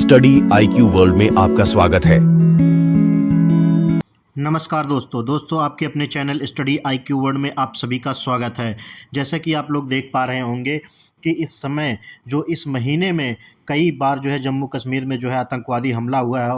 Study IQ world में आपका स्वागत है। नमस्कार दोस्तों आपके अपने चैनल स्टडी आईक्यू वर्ल्ड में आप सभी का स्वागत है। जैसा कि आप लोग देख पा रहे होंगे कि इस समय जो इस महीने में कई बार जो है जम्मू कश्मीर में जो है आतंकवादी हमला हुआ है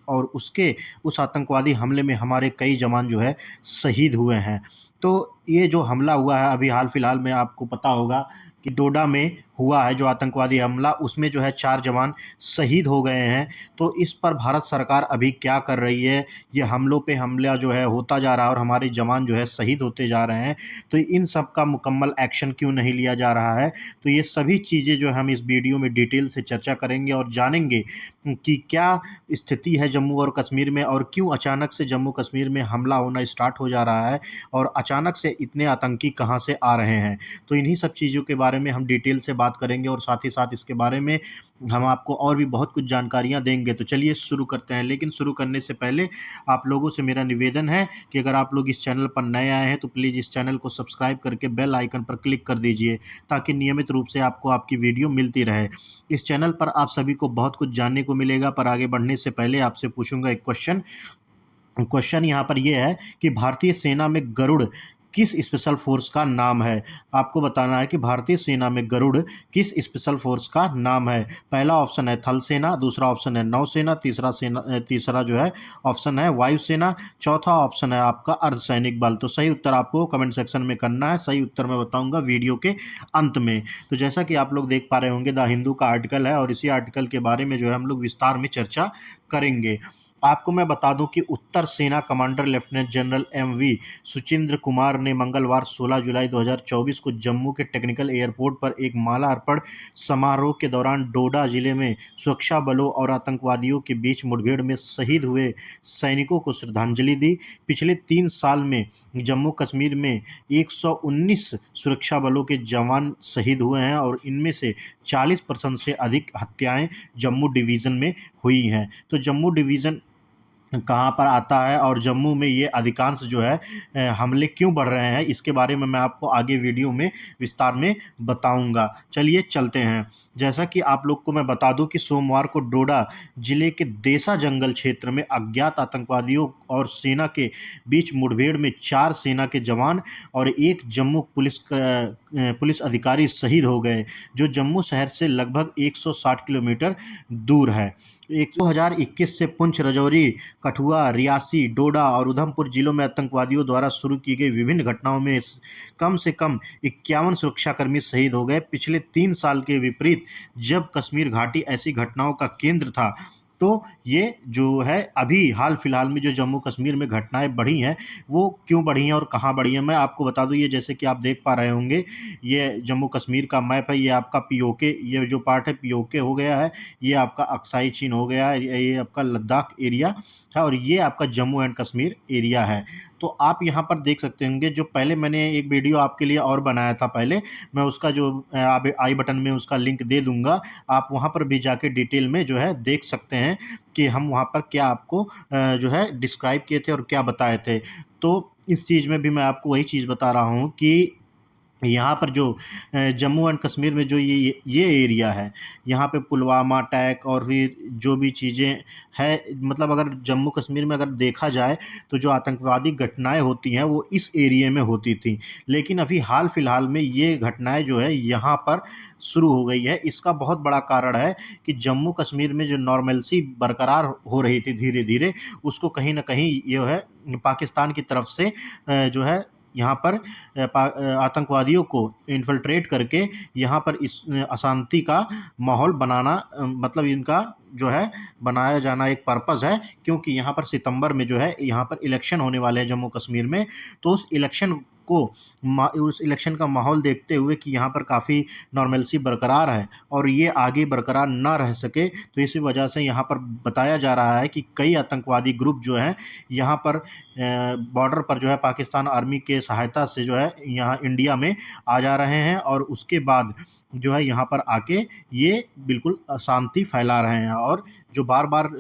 और उसके उस आतंकवादी हमले में हमारे कई जवान जो है शहीद हुए हैं। तो ये जो हमला हुआ है अभी हाल फिलहाल में आपको पता होगा कि डोडा में हुआ है जो आतंकवादी हमला, उसमें जो है 4 जवान शहीद हो गए हैं। तो इस पर भारत सरकार अभी क्या कर रही है, ये हमलों पे हमला जो है होता जा रहा है और हमारे जवान जो है शहीद होते जा रहे हैं, तो इन सब का मुकम्मल एक्शन क्यों नहीं लिया जा रहा है। तो ये सभी चीज़ें जो हम इस वीडियो में डिटेल से चर्चा करेंगे और जानेंगे कि क्या स्थिति है जम्मू और कश्मीर में और क्यों अचानक से जम्मू कश्मीर में हमला होना स्टार्ट हो जा रहा है और अचानक से इतने आतंकी कहाँ से आ रहे हैं। तो इन्हीं सब चीज़ों के बारे में हम डिटेल से बात करेंगे और साथ ही साथ इसके बारे में हम आपको और भी बहुत कुछ जानकारियाँ देंगे। तो चलिए शुरू करते हैं, लेकिन शुरू करने से पहले आप लोगों से मेरा निवेदन है कि अगर आप लोग इस चैनल पर नए आए हैं तो प्लीज़ इस चैनल को सब्सक्राइब करके बेल आइकन पर क्लिक कर दीजिए ताकि नियमित रूप से आपको आपकी वीडियो मिलती रहे। इस चैनल पर आप सभी को बहुत कुछ जानने को मिलेगा, पर आगे बढ़ने से पहले आपसे पूछूंगा एक क्वेश्चन यहाँ पर यह है कि भारतीय सेना में गरुड़ किस स्पेशल फोर्स का नाम है। आपको बताना है कि भारतीय सेना में गरुड़ किस स्पेशल फोर्स का नाम है। पहला ऑप्शन है थल सेना, दूसरा ऑप्शन है नौसेना, तीसरा जो है ऑप्शन है वायुसेना, चौथा ऑप्शन है आपका अर्धसैनिक बल। तो सही उत्तर आपको कमेंट सेक्शन में करना है, सही उत्तर मैं बताऊंगा वीडियो के अंत में। तो जैसा कि आप लोग देख पा रहे होंगे द हिंदू का आर्टिकल है और इसी आर्टिकल के बारे में जो है हम लोग विस्तार में चर्चा करेंगे। आपको मैं बता दूं कि उत्तर सेना commander lieutenant general MV Suchindra Kumar ने मंगलवार 16 जुलाई 2024 को जम्मू के टेक्निकल एयरपोर्ट पर एक माला अर्पण समारोह के दौरान डोडा जिले में सुरक्षा बलों और आतंकवादियों के बीच मुठभेड़ में शहीद हुए सैनिकों को श्रद्धांजलि दी। पिछले 3 साल में जम्मू कश्मीर में 119 सुरक्षा बलों के जवान शहीद हुए हैं और इनमें से 40% से अधिक हत्याएं जम्मू डिवीज़न में हुई हैं। तो जम्मू डिवीज़न कहाँ पर आता है और जम्मू में ये अधिकांश जो है हमले क्यों बढ़ रहे हैं, इसके बारे में मैं आपको आगे वीडियो में विस्तार में बताऊंगा। चलिए चलते हैं। जैसा कि आप लोग को मैं बता दूं कि सोमवार को डोडा जिले के देसा जंगल क्षेत्र में अज्ञात आतंकवादियों और सेना के बीच मुठभेड़ में 4 सेना के जवान और 1 जम्मू पुलिस अधिकारी शहीद हो गए, जो जम्मू शहर से लगभग 160 किलोमीटर दूर है। 2021 से पुंछ, राजौरी, कठुआ, रियासी, डोडा और उधमपुर जिलों में आतंकवादियों द्वारा शुरू की गई विभिन्न घटनाओं में कम से कम 51 सुरक्षाकर्मी शहीद हो गए। पिछले 3 साल के विपरीत जब कश्मीर घाटी ऐसी घटनाओं का केंद्र था, तो ये जो है अभी हाल फिलहाल में जो जम्मू कश्मीर में घटनाएं बढ़ी हैं वो क्यों बढ़ी हैं और कहाँ बढ़ी हैं, मैं आपको बता दूं। ये जैसे कि आप देख पा रहे होंगे, ये जम्मू कश्मीर का मैप है, ये आपका पीओके, ये जो पार्ट है पीओके हो गया है, ये आपका अक्साई चीन हो गया है, ये आपका लद्दाख एरिया है और ये आपका जम्मू एंड कश्मीर एरिया है। तो आप यहाँ पर देख सकते होंगे, जो पहले मैंने एक वीडियो आपके लिए और बनाया था पहले, मैं उसका जो आप आई बटन में उसका लिंक दे दूंगा, आप वहाँ पर भी जाके डिटेल में जो है देख सकते हैं कि हम वहाँ पर क्या आपको जो है डिस्क्राइब किए थे और क्या बताए थे। तो इस चीज़ में भी मैं आपको वही चीज़ बता रहा हूँ कि यहाँ पर जो जम्मू एंड कश्मीर में जो ये एरिया है, यहाँ पे पुलवामा अटैक और फिर जो भी चीज़ें हैं, मतलब अगर जम्मू कश्मीर में अगर देखा जाए तो जो आतंकवादी घटनाएं होती हैं वो इस एरिया में होती थी, लेकिन अभी हाल फिलहाल में ये घटनाएं जो है यहाँ पर शुरू हो गई है। इसका बहुत बड़ा कारण है कि जम्मू कश्मीर में जो नॉर्मलसी बरकरार हो रही थी धीरे धीरे, उसको कहीं ना कहीं ये है पाकिस्तान की तरफ से जो है यहाँ पर आतंकवादियों को इन्फिल्ट्रेट करके यहाँ पर इस अशांति का माहौल बनाना, मतलब इनका जो है बनाया जाना एक पर्पज़ है, क्योंकि यहाँ पर सितंबर में जो है यहाँ पर इलेक्शन होने वाले हैं जम्मू कश्मीर में। तो उस इलेक्शन का माहौल देखते हुए कि यहाँ पर काफ़ी नॉर्मलसी बरकरार है और ये आगे बरकरार ना रह सके, तो इसी वजह से यहाँ पर बताया जा रहा है कि कई आतंकवादी ग्रुप जो हैं यहाँ पर बॉर्डर पर जो है पाकिस्तान आर्मी के सहायता से जो है यहाँ इंडिया में आ जा रहे हैं और उसके बाद जो है यहाँ पर आके ये बिल्कुल अशांति फैला रहे हैं और जो बार बार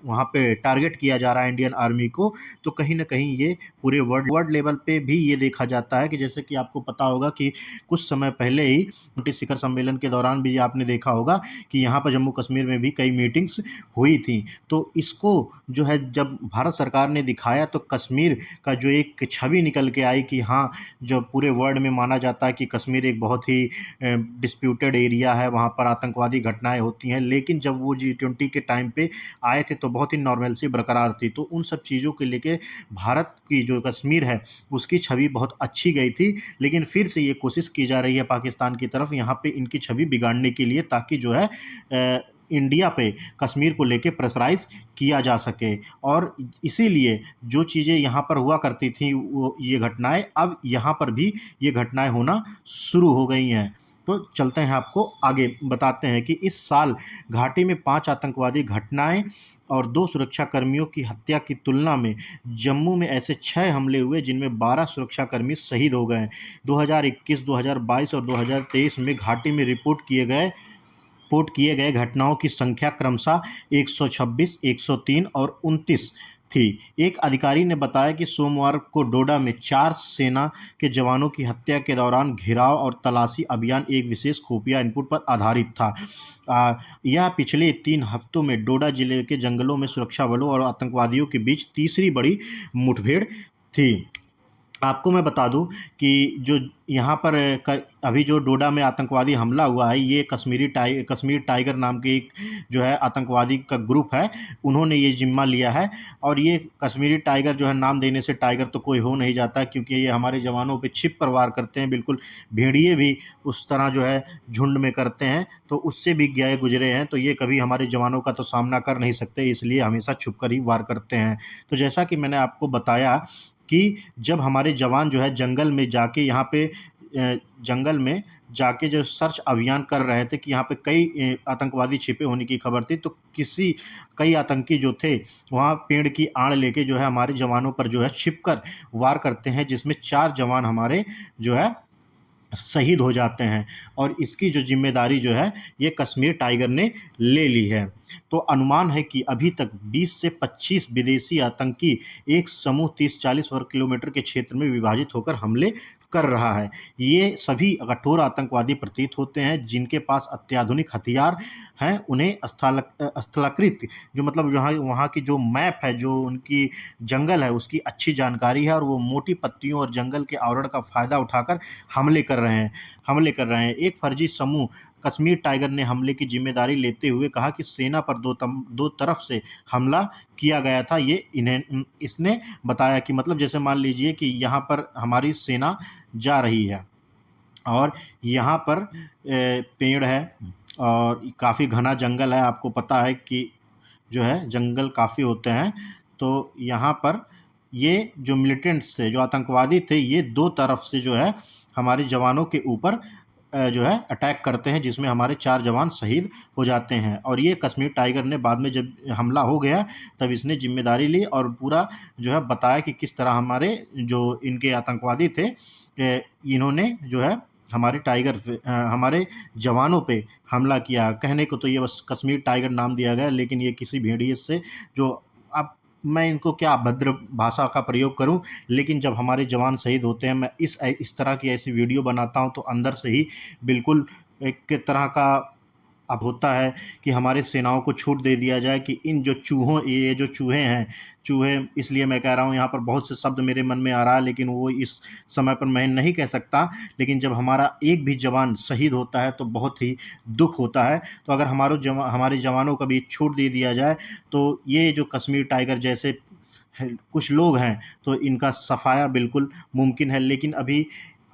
वहाँ पे टारगेट किया जा रहा है इंडियन आर्मी को, तो कहीं न कहीं ये पूरे वर्ल्ड लेवल पे भी ये देखा जाता है कि जैसे कि आपको पता होगा कि कुछ समय पहले ही शिखर सम्मेलन के दौरान भी आपने देखा होगा कि यहाँ पर जम्मू कश्मीर में भी कई मीटिंग्स हुई थी। तो इसको जो है जब भारत सरकार ने दिखाया तो कश्मीर का जो एक छवि निकल के आई कि हाँ, जो पूरे वर्ल्ड में माना जाता है कि कश्मीर एक बहुत ही डिस्प्यूटेड एरिया है, वहाँ पर आतंकवादी घटनाएँ होती हैं, लेकिन जब वो G20 के टाइम पे आए थे तो बहुत ही नॉर्मलसी बरकरार थी। तो उन सब चीज़ों को लेके भारत की जो कश्मीर है उसकी छवि बहुत अच्छी गई थी, लेकिन फिर से ये कोशिश की जा रही है पाकिस्तान की तरफ यहाँ पे इनकी छवि बिगाड़ने के लिए, ताकि जो है इंडिया पे कश्मीर को लेके प्रेशराइज़ किया जा सके। और इसीलिए जो चीज़ें यहाँ पर हुआ करती थी वो ये घटनाएँ अब यहाँ पर भी ये घटनाएँ होना शुरू हो गई हैं। तो चलते हैं आपको आगे बताते हैं कि इस साल घाटी में 5 आतंकवादी घटनाएँ और 2 सुरक्षाकर्मियों की हत्या की तुलना में जम्मू में ऐसे 6 हमले हुए जिनमें 12 सुरक्षाकर्मी शहीद हो गए। 2021, 2022 और 2023 में घाटी में रिपोर्ट किए गए घटनाओं की संख्या क्रमशः 126, 103 और 29 थी। एक अधिकारी ने बताया कि सोमवार को डोडा में 4 सेना के जवानों की हत्या के दौरान घेराव और तलाशी अभियान एक विशेष खुफिया इनपुट पर आधारित था। यह पिछले 3 हफ्तों में डोडा जिले के जंगलों में सुरक्षा बलों और आतंकवादियों के बीच तीसरी बड़ी मुठभेड़ थी। आपको मैं बता दूं कि जो यहाँ पर अभी जो डोडा में आतंकवादी हमला हुआ है, ये कश्मीर टाइगर नाम के एक जो है आतंकवादी का ग्रुप है, उन्होंने ये जिम्मा लिया है। और ये कश्मीरी टाइगर जो है, नाम देने से टाइगर तो कोई हो नहीं जाता, क्योंकि ये हमारे जवानों पे छिप कर वार करते हैं, बिल्कुल भेड़िए भी उस तरह जो है झुंड में करते हैं, तो उससे भी गए गुजरे हैं। तो ये कभी हमारे जवानों का तो सामना कर नहीं सकते, इसलिए हमेशा छुप कर ही वार करते हैं। तो जैसा कि मैंने आपको बताया कि जब हमारे जवान जो है जंगल में जाके यहाँ पे जंगल में जाके जो सर्च अभियान कर रहे थे कि यहाँ पे कई आतंकवादी छिपे होने की खबर थी, तो कई आतंकी जो थे वहाँ पेड़ की आड़ लेके जो है हमारे जवानों पर जो है छिपकर वार करते हैं, जिसमें 4 जवान हमारे जो है शहीद हो जाते हैं। और इसकी जो जिम्मेदारी जो है ये कश्मीर टाइगर ने ले ली है। तो अनुमान है कि अभी तक 20 से 25 विदेशी आतंकी एक समूह 30-40 वर्ग किलोमीटर के क्षेत्र में विभाजित होकर हमले कर रहा है। ये सभी कठोर आतंकवादी प्रतीत होते हैं, जिनके पास अत्याधुनिक हथियार हैं। उन्हें स्थलाकृत जो मतलब वहाँ की जो मैप है, जो उनकी जंगल है, उसकी अच्छी जानकारी है, और वो मोटी पत्तियों और जंगल के आवरण का फ़ायदा उठाकर हमले कर रहे हैं। एक फर्जी समूह कश्मीर टाइगर ने हमले की जिम्मेदारी लेते हुए कहा कि सेना पर दो तरफ से हमला किया गया था। इसने बताया कि मतलब जैसे मान लीजिए कि यहाँ पर हमारी सेना जा रही है और यहाँ पर पेड़ है और काफ़ी घना जंगल है। आपको पता है कि जो है जंगल काफ़ी होते हैं, तो यहाँ पर ये जो मिलिटेंट्स थे, जो आतंकवादी थे, ये 2 तरफ से जो है हमारे जवानों के ऊपर जो है अटैक करते हैं, जिसमें हमारे 4 जवान शहीद हो जाते हैं। और ये कश्मीर टाइगर ने बाद में जब हमला हो गया तब इसने जिम्मेदारी ली और पूरा जो है बताया कि किस तरह हमारे जो इनके आतंकवादी थे, इन्होंने जो है हमारे जवानों पे हमला किया। कहने को तो ये बस कश्मीर टाइगर नाम दिया गया, लेकिन ये किसी भेड़िए से जो अब मैं इनको क्या अभद्र भाषा का प्रयोग करूं, लेकिन जब हमारे जवान शहीद होते हैं, मैं इस तरह की ऐसी वीडियो बनाता हूं तो अंदर से ही बिल्कुल एक तरह का अब होता है कि हमारे सेनाओं को छूट दे दिया जाए कि इन जो ये जो चूहे हैं, इसलिए मैं कह रहा हूँ, यहाँ पर बहुत से शब्द मेरे मन में आ रहा है, लेकिन वो इस समय पर मैं नहीं कह सकता। लेकिन जब हमारा एक भी जवान शहीद होता है तो बहुत ही दुख होता है। तो अगर हमारे जवानों का भी छूट दे दिया जाए तो ये जो कश्मीर टाइगर जैसे कुछ लोग हैं, तो इनका सफाया बिल्कुल मुमकिन है। लेकिन अभी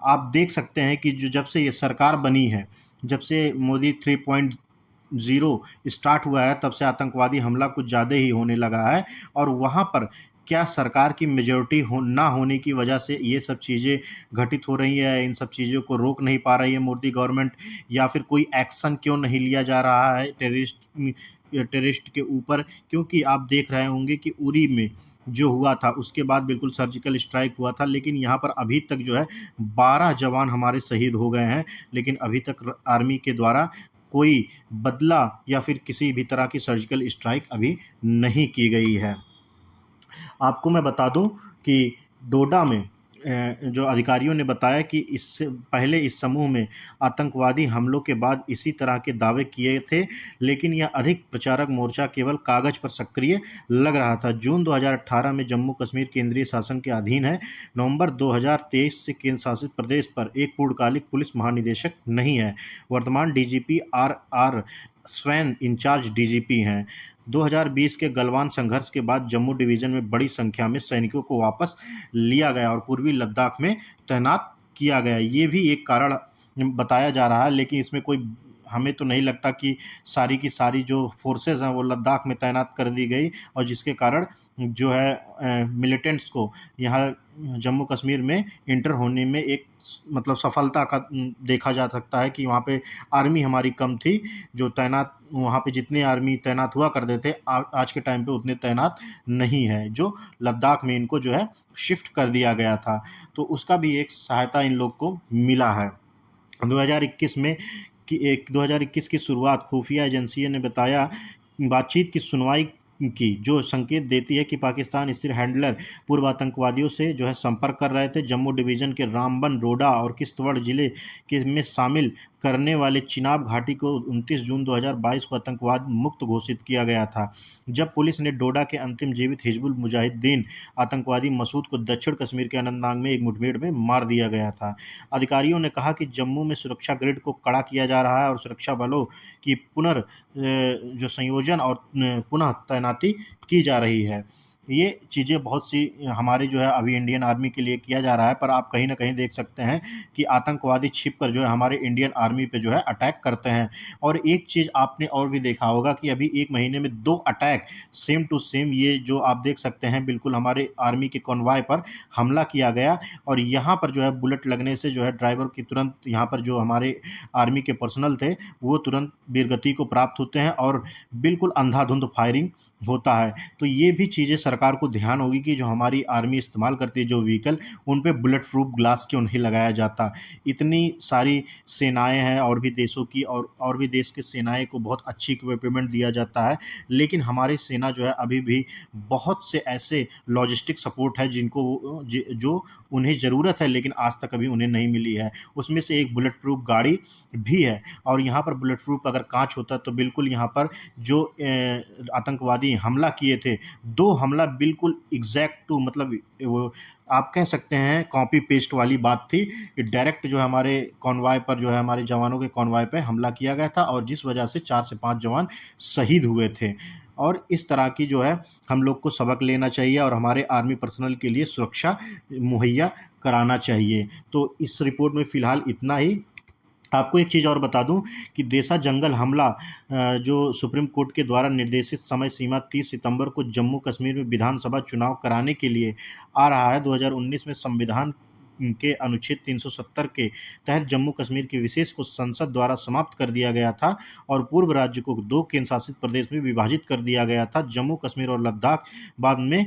आप देख सकते हैं कि जब से ये सरकार बनी है, जब से मोदी 3.0 स्टार्ट हुआ है, तब से आतंकवादी हमला कुछ ज़्यादा ही होने लगा है। और वहाँ पर क्या सरकार की मेजॉरिटी ना होने की वजह से ये सब चीज़ें घटित हो रही है, इन सब चीज़ों को रोक नहीं पा रही है मोदी गवर्नमेंट, या फिर कोई एक्शन क्यों नहीं लिया जा रहा है टेररिस्ट के ऊपर? क्योंकि आप देख रहे होंगे कि उरी में जो हुआ था उसके बाद बिल्कुल सर्जिकल स्ट्राइक हुआ था, लेकिन यहाँ पर अभी तक जो है 12 जवान हमारे शहीद हो गए हैं, लेकिन अभी तक आर्मी के द्वारा कोई बदला या फिर किसी भी तरह की सर्जिकल स्ट्राइक अभी नहीं की गई है। आपको मैं बता दूं कि डोडा में जो अधिकारियों ने बताया कि इससे पहले इस समूह में आतंकवादी हमलों के बाद इसी तरह के दावे किए थे, लेकिन यह अधिक प्रचारक मोर्चा केवल कागज पर सक्रिय लग रहा था। जून 2018 में जम्मू कश्मीर केंद्रीय शासन के अधीन है। नवंबर 2023 से केंद्र शासित प्रदेश पर एक पूर्णकालिक पुलिस महानिदेशक नहीं है। वर्तमान DGP R Swain incharge DGP हैं। 2020 के गलवान संघर्ष के बाद जम्मू डिवीज़न में बड़ी संख्या में सैनिकों को वापस लिया गया और पूर्वी लद्दाख में तैनात किया गया। ये भी एक कारण बताया जा रहा है, लेकिन इसमें कोई हमें तो नहीं लगता कि सारी की सारी जो फोर्सेस हैं वो लद्दाख में तैनात कर दी गई, और जिसके कारण जो है मिलिटेंट्स को यहाँ जम्मू कश्मीर में इंटर होने में एक मतलब सफलता का देखा जा सकता है कि वहाँ पे आर्मी हमारी कम थी। जो तैनात वहाँ पे जितने आर्मी तैनात हुआ करते थे आज के टाइम पे उतने तैनात नहीं है, जो लद्दाख में इनको जो है शिफ्ट कर दिया गया था। तो उसका भी एक सहायता इन लोग को मिला है। 2021 में 2021 की शुरुआत खुफिया एजेंसियों ने बताया बातचीत की सुनवाई की, जो संकेत देती है कि पाकिस्तान स्थिर हैंडलर पूर्व आतंकवादियों से जो है संपर्क कर रहे थे। जम्मू डिवीज़न के रामबन, डोडा और किश्तवाड़ जिले के में शामिल करने वाले चिनाब घाटी को 29 जून 2022 को आतंकवाद मुक्त घोषित किया गया था, जब पुलिस ने डोडा के अंतिम जीवित हिजबुल मुजाहिदीन आतंकवादी मसूद को दक्षिण कश्मीर के अनंतनाग में एक मुठभेड़ में मार दिया गया था। अधिकारियों ने कहा कि जम्मू में सुरक्षा ग्रिड को कड़ा किया जा रहा है और सुरक्षा बलों की जो संयोजन और पुनः तैनाती की जा रही है। ये चीज़ें बहुत सी हमारे जो है अभी इंडियन आर्मी के लिए किया जा रहा है, पर आप कहीं ना कहीं देख सकते हैं कि आतंकवादी छिप कर जो है हमारे इंडियन आर्मी पे जो है अटैक करते हैं। और एक चीज़ आपने और भी देखा होगा कि अभी एक महीने में 2 अटैक सेम टू सेम, ये जो आप देख सकते हैं, बिल्कुल हमारे आर्मी के कॉन्वॉय पर हमला किया गया, और यहाँ पर जो है बुलेट लगने से जो है ड्राइवर की तुरंत यहाँ पर जो हमारे आर्मी के पर्सनल थे वो तुरंत वीरगति को प्राप्त होते हैं और बिल्कुल अंधाधुंध फायरिंग होता है। तो ये भी चीज़ें सरकार को ध्यान होगी कि जो हमारी आर्मी इस्तेमाल करती है जो व्हीकल, उन पे बुलेट प्रूफ ग्लास क्यों नहीं लगाया जाता। इतनी सारी सेनाएं हैं और भी देशों की, और भी देश के सेनाएं को बहुत अच्छी इक्विपमेंट दिया जाता है, लेकिन हमारी सेना जो है अभी भी बहुत से ऐसे लॉजिस्टिक सपोर्ट है जिनको जो उन्हें ज़रूरत है लेकिन आज तक अभी उन्हें नहीं मिली है। उसमें से एक बुलेट प्रूफ गाड़ी भी है, और यहाँ पर बुलेट प्रूफ अगर कांच होता तो बिल्कुल यहाँ पर जो आतंकवादी हमला किए थे, 2 हमला बिल्कुल एग्जैक्ट टू मतलब वो आप कह सकते हैं कॉपी पेस्ट वाली बात थी कि डायरेक्ट जो है हमारे कॉन्वॉय पर जो है हमारे जवानों के कॉन्वॉय पे हमला किया गया था, और जिस वजह से 4 से 5 जवान शहीद हुए थे। और इस तरह की जो है हम लोग को सबक लेना चाहिए और हमारे आर्मी पर्सनल के लिए सुरक्षा मुहैया कराना चाहिए। तो इस रिपोर्ट में फ़िलहाल इतना ही। आपको एक चीज़ और बता दूं कि देसा जंगल हमला जो सुप्रीम कोर्ट के द्वारा निर्देशित समय सीमा 30 सितंबर को जम्मू कश्मीर में विधानसभा चुनाव कराने के लिए आ रहा है। 2019 में संविधान के अनुच्छेद 370 के तहत जम्मू कश्मीर की विशेष को संसद द्वारा समाप्त कर दिया गया था और पूर्व राज्य को 2 केंद्र शासित प्रदेश में विभाजित कर दिया गया था। जम्मू कश्मीर और लद्दाख बाद में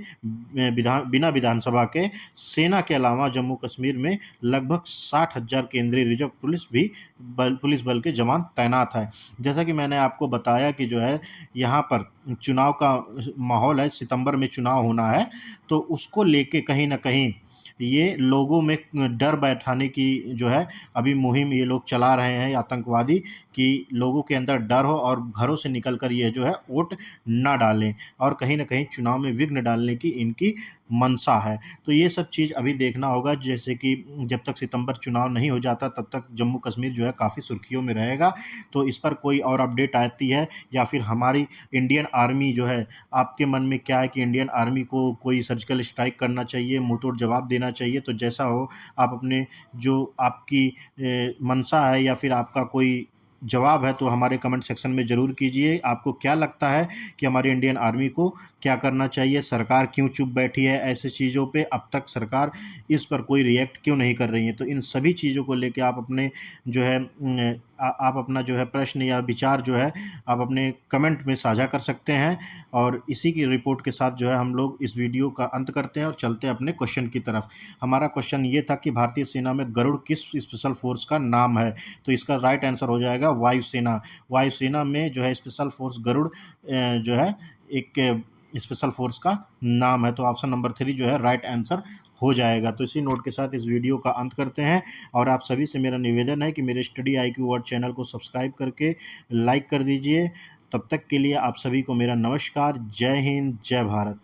बिना विधानसभा के सेना के अलावा जम्मू कश्मीर में लगभग 60,000 केंद्रीय रिजर्व पुलिस बल के जवान तैनात है। जैसा कि मैंने आपको बताया कि जो है यहाँ पर चुनाव का माहौल है, सितंबर में चुनाव होना है, तो उसको लेके कहीं ना कहीं ये लोगों में डर बैठाने की जो है अभी मुहिम ये लोग चला रहे हैं आतंकवादी, कि लोगों के अंदर डर हो और घरों से निकलकर ये जो है वोट ना डालें, और कहीं ना कहीं चुनाव में विघ्न डालने की इनकी मंशा है। तो ये सब चीज़ अभी देखना होगा, जैसे कि जब तक सितंबर चुनाव नहीं हो जाता तब तक जम्मू कश्मीर जो है काफ़ी सुर्खियों में रहेगा। तो इस पर कोई और अपडेट आती है या फिर हमारी इंडियन आर्मी जो है, आपके मन में क्या है कि इंडियन आर्मी को कोई सर्जिकल स्ट्राइक करना चाहिए, मुंहतोड़ जवाब देना चाहिए? तो जैसा हो आप अपने जो आपकी मंशा है या फिर आपका कोई जवाब है तो हमारे कमेंट सेक्शन में ज़रूर कीजिए। आपको क्या लगता है कि हमारी इंडियन आर्मी को क्या करना चाहिए? सरकार क्यों चुप बैठी है ऐसी चीज़ों पे? अब तक सरकार इस पर कोई रिएक्ट क्यों नहीं कर रही है? तो इन सभी चीज़ों को लेके आप अपने जो है आप अपना जो है प्रश्न या विचार जो है आप अपने कमेंट में साझा कर सकते हैं। और इसी की रिपोर्ट के साथ जो है हम लोग इस वीडियो का अंत करते हैं और चलते हैं अपने क्वेश्चन की तरफ। हमारा क्वेश्चन ये था कि भारतीय सेना में गरुड़ किस स्पेशल फोर्स का नाम है? तो इसका राइट आंसर हो जाएगा वायुसेना। वायुसेना में जो है स्पेशल फोर्स गरुड़ जो है एक स्पेशल फोर्स का नाम है। तो ऑप्शन नंबर 3 जो है राइट आंसर हो जाएगा। तो इसी नोट के साथ इस वीडियो का अंत करते हैं और आप सभी से मेरा निवेदन है कि मेरे स्टडी IQ वर्ड चैनल को सब्सक्राइब करके लाइक कर दीजिए। तब तक के लिए आप सभी को मेरा नमस्कार। जय हिंद, जय भारत।